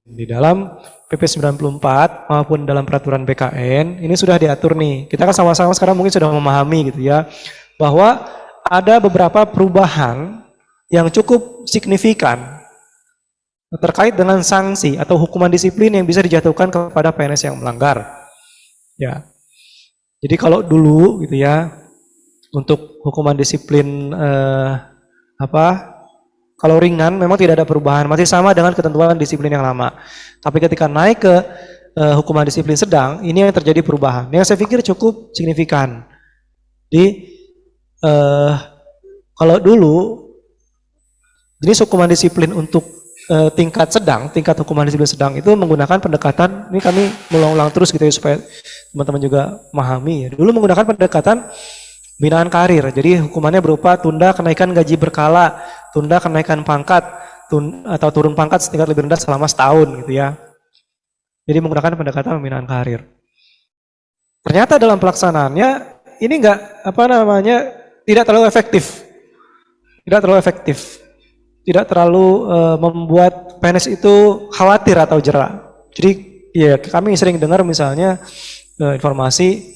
Di dalam PP 94 maupun dalam peraturan BKN ini sudah diatur nih. Kita kan sama-sama sekarang mungkin sudah memahami gitu ya, bahwa ada beberapa perubahan yang cukup signifikan terkait dengan sanksi atau hukuman disiplin yang bisa dijatuhkan kepada PNS yang melanggar. Ya. Jadi kalau dulu gitu ya, untuk hukuman disiplin kalau ringan memang tidak ada perubahan, masih sama dengan ketentuan disiplin yang lama. Tapi ketika naik ke hukuman disiplin sedang, ini yang terjadi perubahan. Yang saya pikir cukup signifikan. Di kalau dulu jenis hukuman disiplin untuk tingkat sedang, tingkat hukuman disiplin sedang itu menggunakan pendekatan, ini kami mengulang-ulang terus gitu ya supaya teman-teman juga memahami. Dulu menggunakan pendekatan binaan karir, jadi hukumannya berupa tunda kenaikan gaji berkala, tunda kenaikan pangkat, atau turun pangkat setingkat lebih rendah selama setahun gitu ya. Jadi menggunakan pendekatan pembinaan karir. Ternyata dalam pelaksanaannya ini tidak terlalu efektif. Tidak terlalu efektif. Tidak terlalu membuat PNS itu khawatir atau jera. Jadi ya kami sering dengar misalnya informasi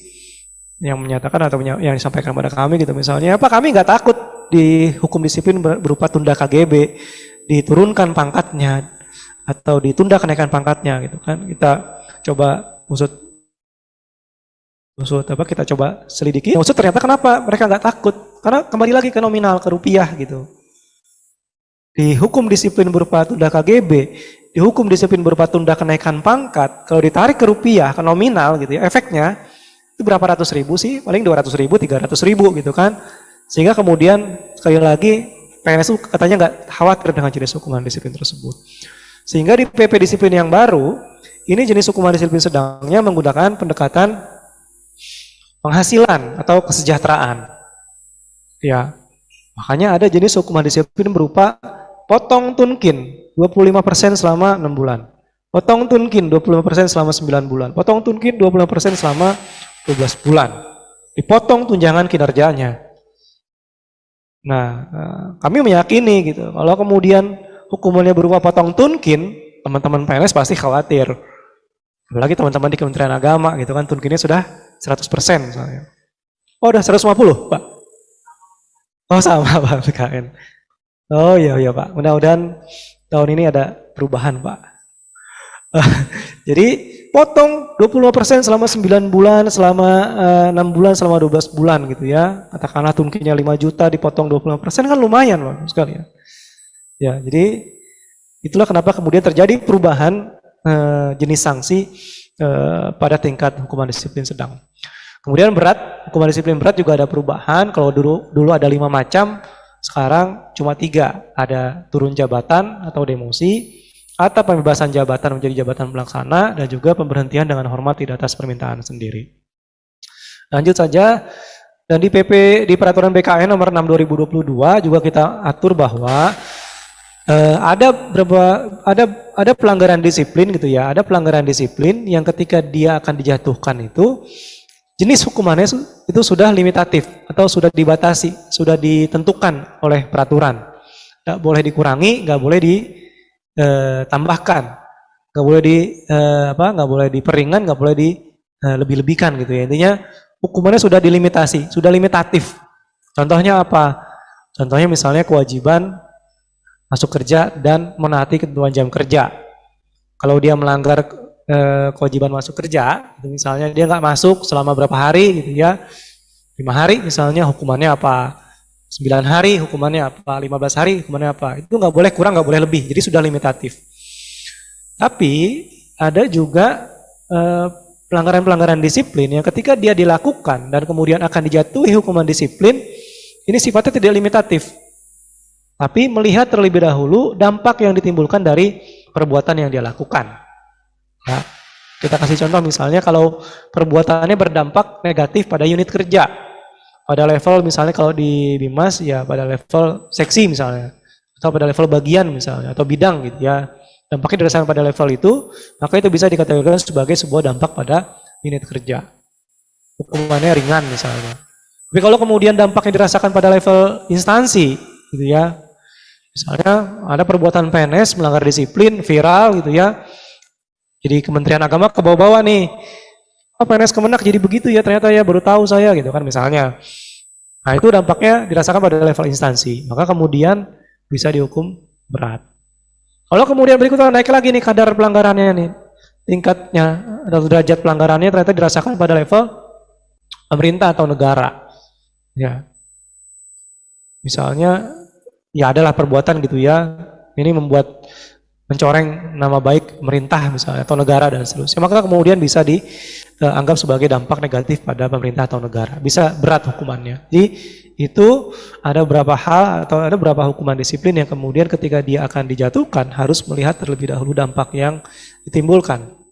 yang menyatakan atau yang disampaikan kepada kami gitu misalnya, apa kami nggak takut dihukum disiplin berupa tunda KGB, diturunkan pangkatnya atau ditunda kenaikan pangkatnya gitu kan. Kita coba kita coba selidiki. Maksud ternyata kenapa mereka nggak takut? Karena kembali lagi ke nominal, ke rupiah gitu. Dihukum disiplin berupa tunda KGB, dihukum disiplin berupa tunda kenaikan pangkat, kalau ditarik ke rupiah, ke nominal gitu ya, efeknya itu berapa ratus ribu sih? Paling 200 ribu, 300 ribu gitu kan. Sehingga kemudian sekali lagi PNS katanya nggak khawatir dengan jenis hukuman disiplin tersebut. Sehingga di PP disiplin yang baru, ini jenis hukuman disiplin sedangnya menggunakan pendekatan penghasilan atau kesejahteraan. Ya, makanya ada jenis hukuman disiplin berupa potong tunkin 25% selama 6 bulan. Potong tunkin 25% selama 9 bulan. Potong tunkin 25% selama 12 bulan. Dipotong tunjangan kinerjanya. Nah, kami meyakini gitu, kalau kemudian hukumannya berupa potong tunkin, teman-teman PNS pasti khawatir. Apalagi teman-teman di Kementerian Agama gitu kan, tunkinnya sudah 100% misalnya. Oh, udah 150, Pak? Oh, sama Pak BKN. Oh iya Pak, mudah-mudahan tahun ini ada perubahan Pak. Jadi potong 25% selama 9 bulan, selama 6 bulan, selama 12 bulan gitu ya. Katakanlah tunkinya 5 juta dipotong 25% kan lumayan Pak sekali ya. Ya, jadi itulah kenapa kemudian terjadi perubahan jenis sanksi pada tingkat hukuman disiplin sedang. Kemudian berat, hukuman disiplin berat juga ada perubahan. Kalau dulu ada 5 macam, sekarang cuma 3, ada turun jabatan atau demosi, atau pembebasan jabatan menjadi jabatan pelaksana, dan juga pemberhentian dengan hormat tidak atas permintaan sendiri. Lanjut saja, dan di di peraturan BKN nomor 6 2022 juga kita atur bahwa ada pelanggaran disiplin gitu ya, ada pelanggaran disiplin yang ketika dia akan dijatuhkan itu jenis hukumannya itu sudah limitatif atau sudah dibatasi, sudah ditentukan oleh peraturan. Nggak boleh dikurangi, nggak boleh ditambahkan, nggak boleh diperingan, nggak boleh dilebih-lebihkan gitu ya. Intinya hukumannya sudah dilimitasi, sudah limitatif. Contohnya apa? Contohnya misalnya kewajiban masuk kerja dan menaati ketentuan jam kerja. Kalau dia melanggar kewajiban masuk kerja, misalnya dia nggak masuk selama berapa hari gitu ya, 5 hari misalnya hukumannya apa, 9 hari hukumannya apa, 15 hari hukumannya apa, itu nggak boleh kurang, nggak boleh lebih, jadi sudah limitatif. Tapi ada juga pelanggaran-pelanggaran disiplin yang ketika dia dilakukan dan kemudian akan dijatuhi hukuman disiplin, ini sifatnya tidak limitatif, tapi melihat terlebih dahulu dampak yang ditimbulkan dari perbuatan yang dia lakukan. Ya, kita kasih contoh misalnya kalau perbuatannya berdampak negatif pada unit kerja, pada level misalnya kalau di Bimas ya pada level seksi misalnya, atau pada level bagian misalnya, atau bidang gitu ya, dampaknya dirasakan pada level itu, maka itu bisa dikategorikan sebagai sebuah dampak pada unit kerja. Hukumannya ringan misalnya. Tapi kalau kemudian dampaknya dirasakan pada level instansi gitu ya, Misalnya ada perbuatan PNS melanggar disiplin, viral gitu ya. Jadi Kementerian Agama ke bawah-bawah nih. Oh, PNS Kemenak jadi begitu ya, ternyata ya baru tahu saya gitu kan misalnya. Nah itu dampaknya dirasakan pada level instansi. Maka kemudian bisa dihukum berat. Kalau kemudian berikutnya naik lagi nih kadar pelanggarannya nih. Tingkatnya atau derajat pelanggarannya ternyata dirasakan pada level pemerintah atau negara. Ya. Misalnya ya adalah perbuatan gitu ya. Ini membuat mencoreng nama baik pemerintah misalnya atau negara dan seterusnya. Maka kemudian bisa dianggap sebagai dampak negatif pada pemerintah atau negara. Bisa berat hukumannya. Jadi itu ada beberapa hal atau ada beberapa hukuman disiplin yang kemudian ketika dia akan dijatuhkan harus melihat terlebih dahulu dampak yang ditimbulkan.